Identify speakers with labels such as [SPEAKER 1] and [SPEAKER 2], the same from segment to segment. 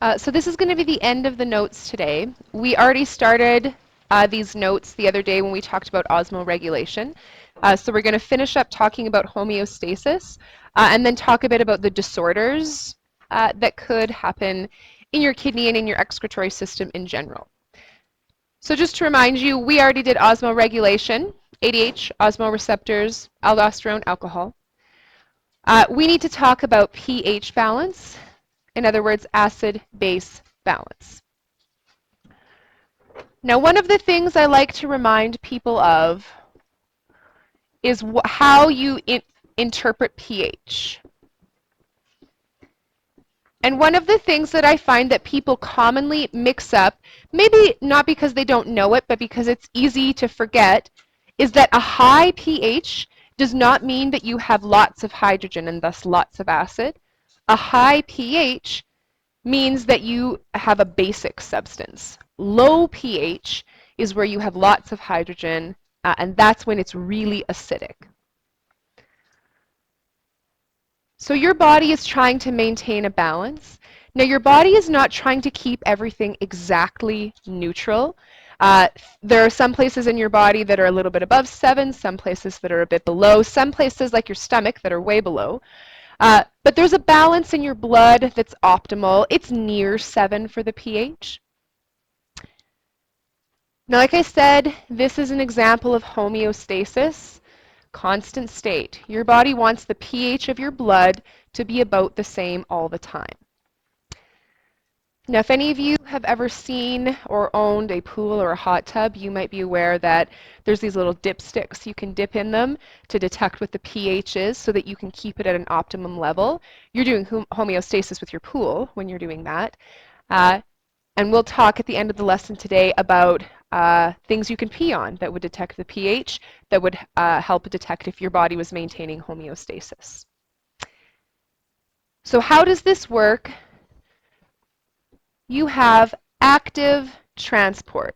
[SPEAKER 1] So this is going to be the end of the notes today. We already started these notes the other day when we talked about osmoregulation. So we're going to finish up talking about homeostasis and then talk a bit about the disorders that could happen in your kidney and in your excretory system in general. So just to remind you, we already did osmoregulation, ADH, osmoreceptors, aldosterone, alcohol. We need to talk about pH balance. In other words, acid-base balance. Now, one of the things I like to remind people of is how you interpret pH. And one of the things that I find that people commonly mix up, maybe not because they don't know it, but because it's easy to forget, is that a high pH does not mean that you have lots of hydrogen and thus lots of acid. A high pH means that you have a basic substance. Low pH is where you have lots of hydrogen, and that's when it's really acidic. So your body is trying to maintain a balance. Now, your body is not trying to keep everything exactly neutral. There are some places in your body that are a little bit above 7, some places that are a bit below, some places like your stomach that are way below. But there's a balance in your blood that's optimal. It's near 7 for the pH. Now, like I said, this is an example of homeostasis, constant state. Your body wants the pH of your blood to be about the same all the time. Now, if any of you have ever seen or owned a pool or a hot tub, you might be aware that there's these little dipsticks. You can dip in them to detect what the pH is so that you can keep it at an optimum level. You're doing homeostasis with your pool when you're doing that. And we'll talk at the end of the lesson today about things you can pee on that would detect the pH, that would help detect if your body was maintaining homeostasis. So how does this work? You have active transport.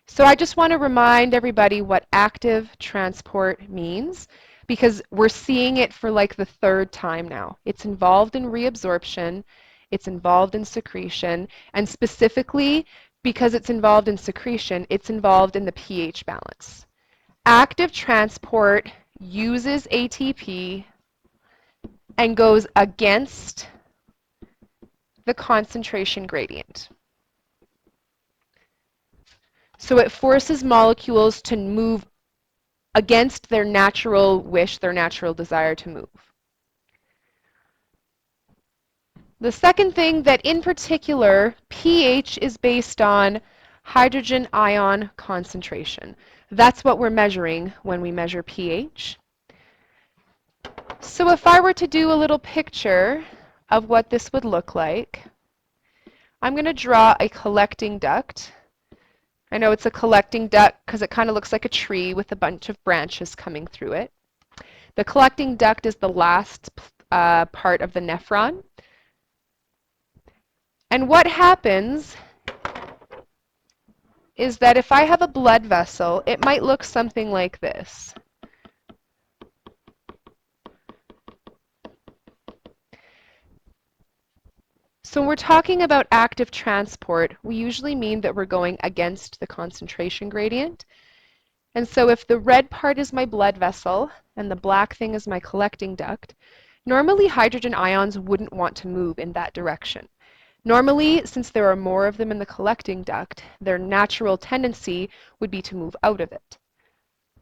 [SPEAKER 1] So I just want to remind everybody what active transport means, because we're seeing it for like the 3rd time now. It's involved in reabsorption, it's involved in secretion, and specifically because it's involved in secretion, it's involved in the pH balance. Active transport uses ATP and goes against the concentration gradient. So it forces molecules to move against their natural wish, their natural desire to move. The second thing that in particular, pH is based on hydrogen ion concentration. That's what we're measuring when we measure pH. So if I were to do a little picture of what this would look like, I'm going to draw a collecting duct. I know it's a collecting duct because it kind of looks like a tree with a bunch of branches coming through it. The collecting duct is the last part of the nephron. And what happens is that if I have a blood vessel, it might look something like this. So when we're talking about active transport, we usually mean that we're going against the concentration gradient. And so if the red part is my blood vessel and the black thing is my collecting duct, normally hydrogen ions wouldn't want to move in that direction. Normally, since there are more of them in the collecting duct, their natural tendency would be to move out of it.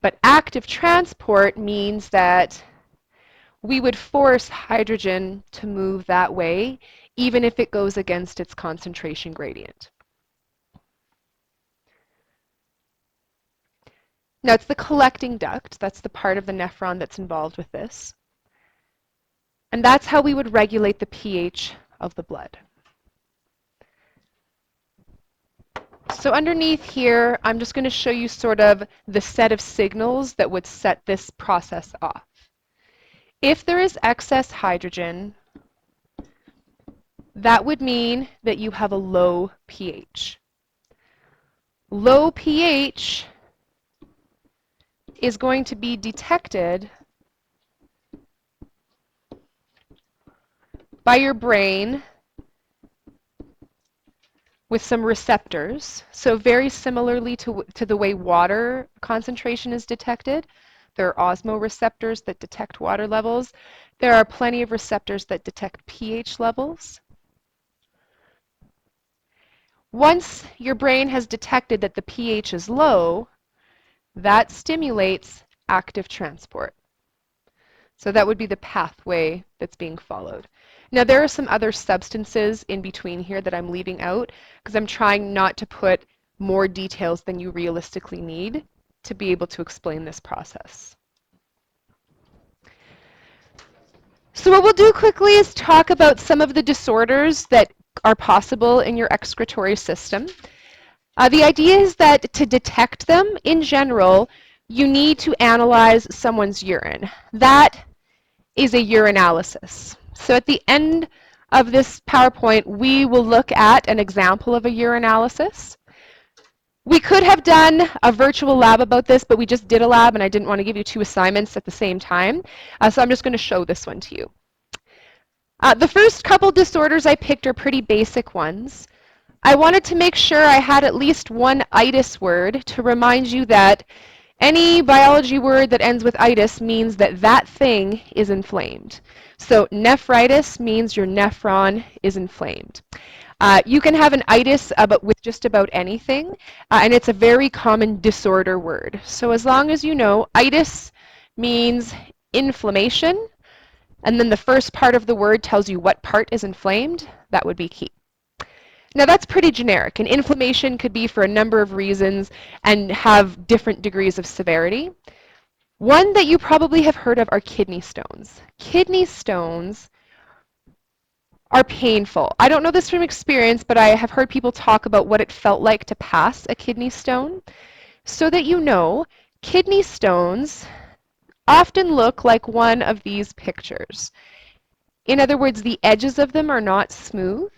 [SPEAKER 1] But active transport means that we would force hydrogen to move that way, even if it goes against its concentration gradient. Now, it's the collecting duct. That's the part of the nephron that's involved with this. And that's how we would regulate the pH of the blood. So underneath here, I'm just going to show you sort of the set of signals that would set this process off. If there is excess hydrogen, that would mean that you have a low pH. Low pH is going to be detected by your brain with some receptors. So very similarly to the way water concentration is detected. There are osmoreceptors that detect water levels. There are plenty of receptors that detect pH levels. Once your brain has detected that the pH is low, that stimulates active transport. So that would be the pathway that's being followed. Now there are some other substances in between here that I'm leaving out because I'm trying not to put more details than you realistically need to be able to explain this process. So what we'll do quickly is talk about some of the disorders that are possible in your excretory system. The idea is that to detect them, in general, you need to analyze someone's urine. That is a urinalysis. So at the end of this PowerPoint, we will look at an example of a urinalysis. We could have done a virtual lab about this, but we just did a lab and I didn't want to give you two assignments at the same time. So I'm just going to show this one to you. The first couple disorders I picked are pretty basic ones. I wanted to make sure I had at least one itis word to remind you that any biology word that ends with itis means that that thing is inflamed. So nephritis means your nephron is inflamed. You can have an itis with just about anything, and it's a very common disorder word. So as long as you know, itis means inflammation, and then the first part of the word tells you what part is inflamed, that would be key. Now that's pretty generic, and inflammation could be for a number of reasons and have different degrees of severity. One that you probably have heard of are kidney stones. Kidney stones are painful. I don't know this from experience, but I have heard people talk about what it felt like to pass a kidney stone. So that you know, kidney stones often look like one of these pictures. In other words, the edges of them are not smooth.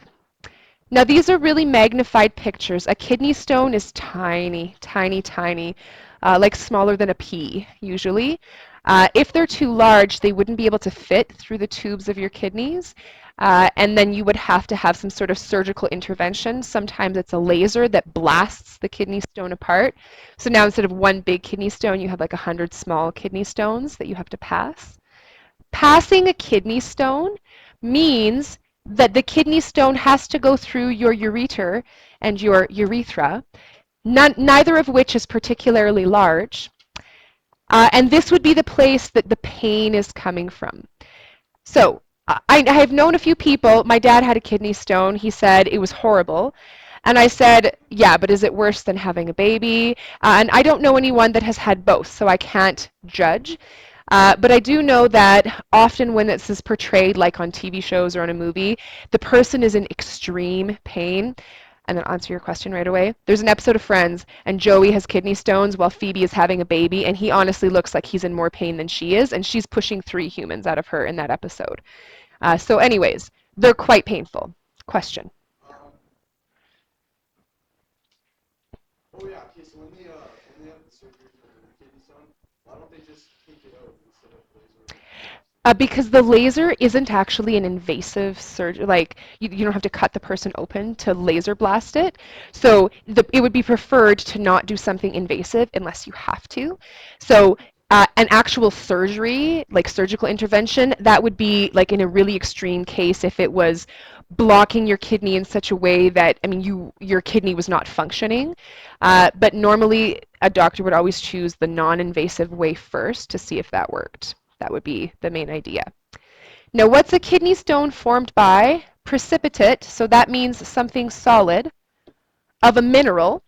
[SPEAKER 1] Now these are really magnified pictures. A kidney stone is tiny, tiny, tiny, like smaller than a pea usually. If they're too large, they wouldn't be able to fit through the tubes of your kidneys, and then you would have to have some sort of surgical intervention. Sometimes it's a laser that blasts the kidney stone apart. So now instead of one big kidney stone, you have like 100 small kidney stones that you have to pass. Passing a kidney stone means that the kidney stone has to go through your ureter and your urethra, neither of which is particularly large. And this would be the place that the pain is coming from. So I have known a few people. My dad had a kidney stone. He said it was horrible. And I said, yeah, but is it worse than having a baby? And I don't know anyone that has had both, so I can't judge. But I do know that often when this is portrayed, like on TV shows or on a movie, the person is in extreme pain. And then answer your question right away. There's an episode of Friends, and Joey has kidney stones while Phoebe is having a baby, and he honestly looks like he's in more pain than she is, and she's pushing 3 humans out of her in that episode. So anyways, they're quite painful. Question?
[SPEAKER 2] Oh yeah, okay, so when they have the surgery for the kidney stone, why don't they just take it out instead of laser?
[SPEAKER 1] Because the laser isn't actually an invasive surgery. Like, you don't have to cut the person open to laser blast it. So it would be preferred to not do something invasive unless you have to. So an actual surgery, like surgical intervention, that would be like in a really extreme case if it was blocking your kidney in such a way that, I mean, your kidney was not functioning. But normally a doctor would always choose the non-invasive way first to see if that worked. That would be the main idea. Now, what's a kidney stone formed by? Precipitate, so that means something solid, of a mineral.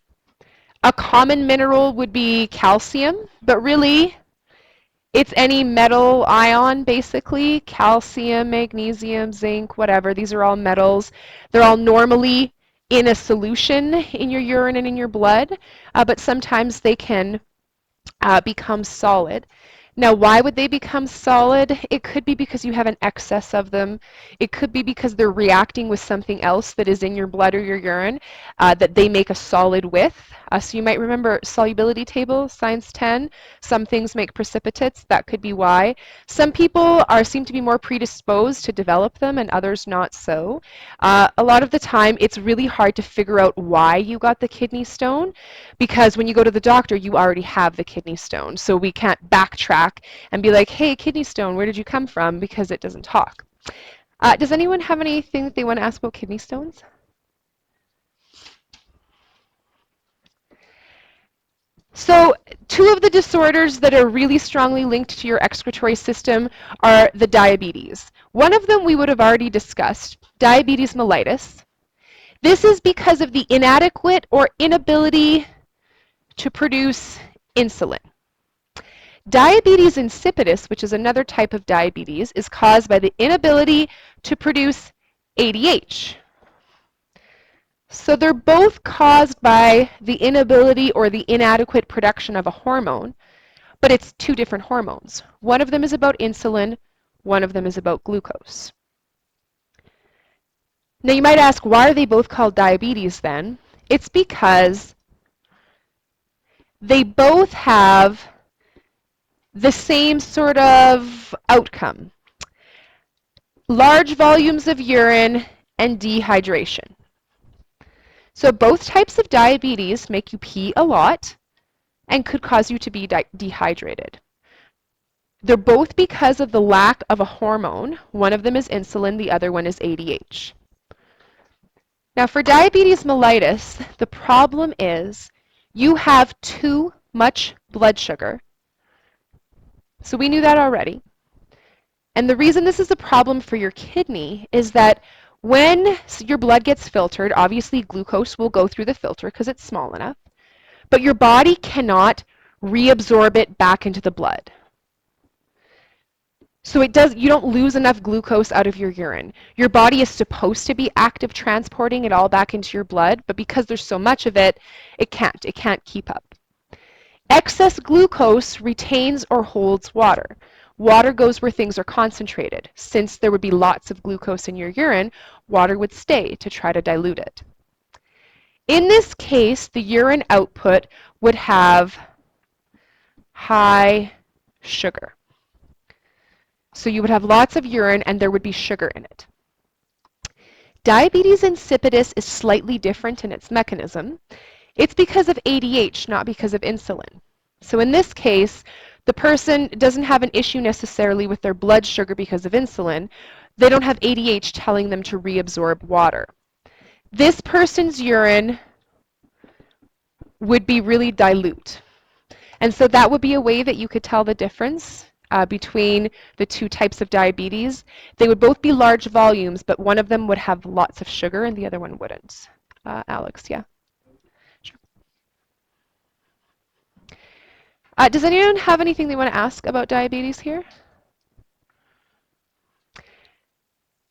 [SPEAKER 1] A common mineral would be calcium, but really it's any metal ion, basically. Calcium, magnesium, zinc, whatever. These are all metals. They're all normally in a solution in your urine and in your blood, but sometimes they can become solid. Now, why would they become solid? It could be because you have an excess of them. It could be because they're reacting with something else that is in your blood or your urine that they make a solid with. So you might remember solubility table, Science 10. Some things make precipitates. That could be why. Some people seem to be more predisposed to develop them and others not so. A lot of the time, it's really hard to figure out why you got the kidney stone because when you go to the doctor, you already have the kidney stone. So we can't backtrack and be like, hey, kidney stone, where did you come from? Because it doesn't talk. Does anyone have anything that they want to ask about kidney stones? So two of the disorders that are really strongly linked to your excretory system are the diabetes. One of them we would have already discussed, diabetes mellitus. This is because of the inadequate or inability to produce insulin. Diabetes insipidus, which is another type of diabetes, is caused by the inability to produce ADH. So they're both caused by the inability or the inadequate production of a hormone, but it's two different hormones. One of them is about insulin, one of them is about glucose. Now you might ask, why are they both called diabetes then? It's because they both have the same sort of outcome. Large volumes of urine and dehydration. So both types of diabetes make you pee a lot and could cause you to be dehydrated. They're both because of the lack of a hormone. One of them is insulin, the other one is ADH. Now for diabetes mellitus, the problem is you have too much blood sugar. So we knew that already. And the reason this is a problem for your kidney is that when your blood gets filtered, obviously glucose will go through the filter because it's small enough, but your body cannot reabsorb it back into the blood. So you don't lose enough glucose out of your urine. Your body is supposed to be active transporting it all back into your blood, but because there's so much of it, it can't keep up. Excess glucose retains or holds water. Water goes where things are concentrated. Since there would be lots of glucose in your urine, water would stay to try to dilute it. In this case, the urine output would have high sugar. So you would have lots of urine and there would be sugar in it. Diabetes insipidus is slightly different in its mechanism. It's because of ADH, not because of insulin. So in this case, the person doesn't have an issue necessarily with their blood sugar because of insulin. They don't have ADH telling them to reabsorb water. This person's urine would be really dilute. And so that would be a way that you could tell the difference between the two types of diabetes. They would both be large volumes, but one of them would have lots of sugar and the other one wouldn't. Alex, yeah? Sure. Does anyone have anything they want to ask about diabetes here?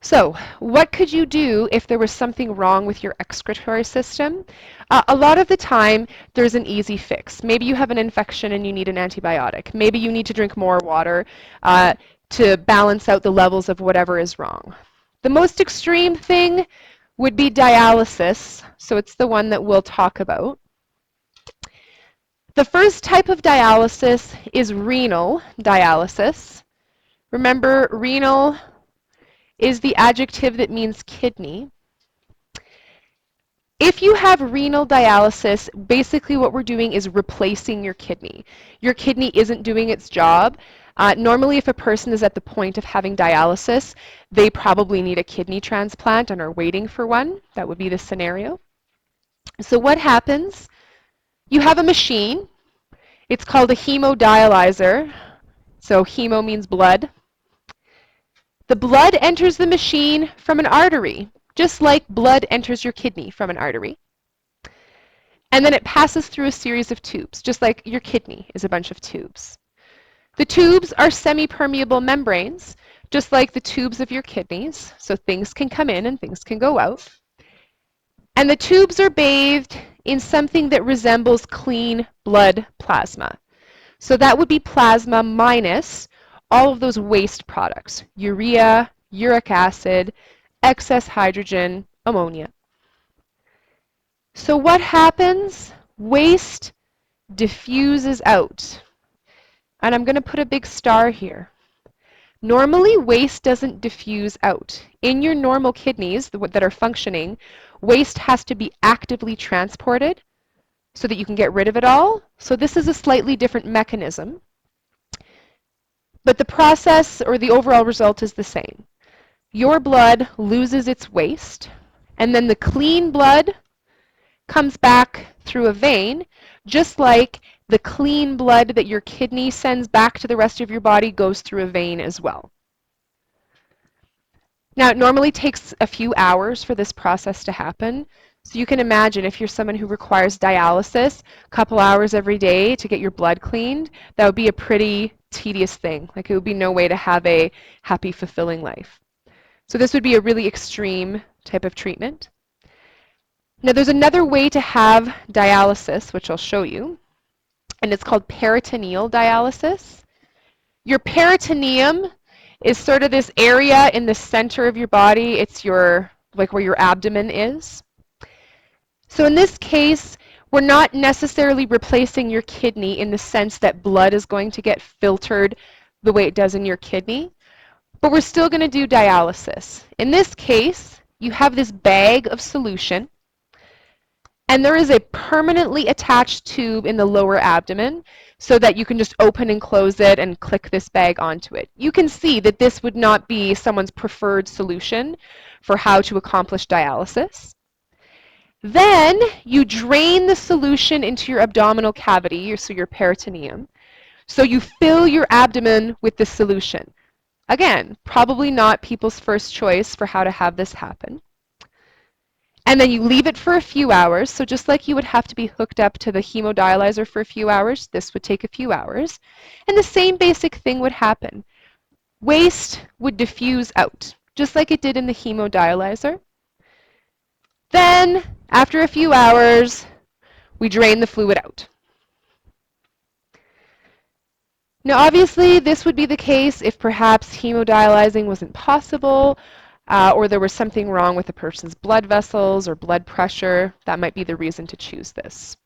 [SPEAKER 1] So, what could you do if there was something wrong with your excretory system? A lot of the time, there's an easy fix. Maybe you have an infection and you need an antibiotic. Maybe you need to drink more water to balance out the levels of whatever is wrong. The most extreme thing would be dialysis, so it's the one that we'll talk about. The first type of dialysis is renal dialysis. Remember, renal is the adjective that means kidney. If you have renal dialysis, basically what we're doing is replacing your kidney. Your kidney isn't doing its job. Normally, if a person is at the point of having dialysis, they probably need a kidney transplant and are waiting for one. That would be the scenario. So what happens? You have a machine. It's called a hemodialyzer. So hemo means blood. The blood enters the machine from an artery, just like blood enters your kidney from an artery. And then it passes through a series of tubes, just like your kidney is a bunch of tubes. The tubes are semi-permeable membranes, just like the tubes of your kidneys, so things can come in and things can go out. And the tubes are bathed in something that resembles clean blood plasma. So that would be plasma minus all of those waste products, urea, uric acid, excess hydrogen, ammonia. So what happens? Waste diffuses out. And I'm going to put a big star here. Normally, waste doesn't diffuse out. In your normal kidneys that are functioning, waste has to be actively transported so that you can get rid of it all. So this is a slightly different mechanism. But the process or the overall result is the same. Your blood loses its waste, and then the clean blood comes back through a vein, just like the clean blood that your kidney sends back to the rest of your body goes through a vein as well. Now, it normally takes a few hours for this process to happen. So you can imagine if you're someone who requires dialysis a couple hours every day to get your blood cleaned, that would be a pretty tedious thing. Like it would be no way to have a happy, fulfilling life. So this would be a really extreme type of treatment. Now there's another way to have dialysis, which I'll show you, and it's called peritoneal dialysis. Your peritoneum is sort of this area in the center of your body. It's like where your abdomen is. So in this case, we're not necessarily replacing your kidney in the sense that blood is going to get filtered the way it does in your kidney, but we're still going to do dialysis. In this case, you have this bag of solution, and there is a permanently attached tube in the lower abdomen so that you can just open and close it and click this bag onto it. You can see that this would not be someone's preferred solution for how to accomplish dialysis. Then you drain the solution into your abdominal cavity, so your peritoneum. So you fill your abdomen with the solution. Again, probably not people's first choice for how to have this happen. And then you leave it for a few hours. So just like you would have to be hooked up to the hemodialyzer for a few hours, this would take a few hours. And the same basic thing would happen. Waste would diffuse out, just like it did in the hemodialyzer. Then, after a few hours, we drain the fluid out. Now, obviously, this would be the case if perhaps hemodialyzing wasn't possible, or there was something wrong with a person's blood vessels or blood pressure. That might be the reason to choose this.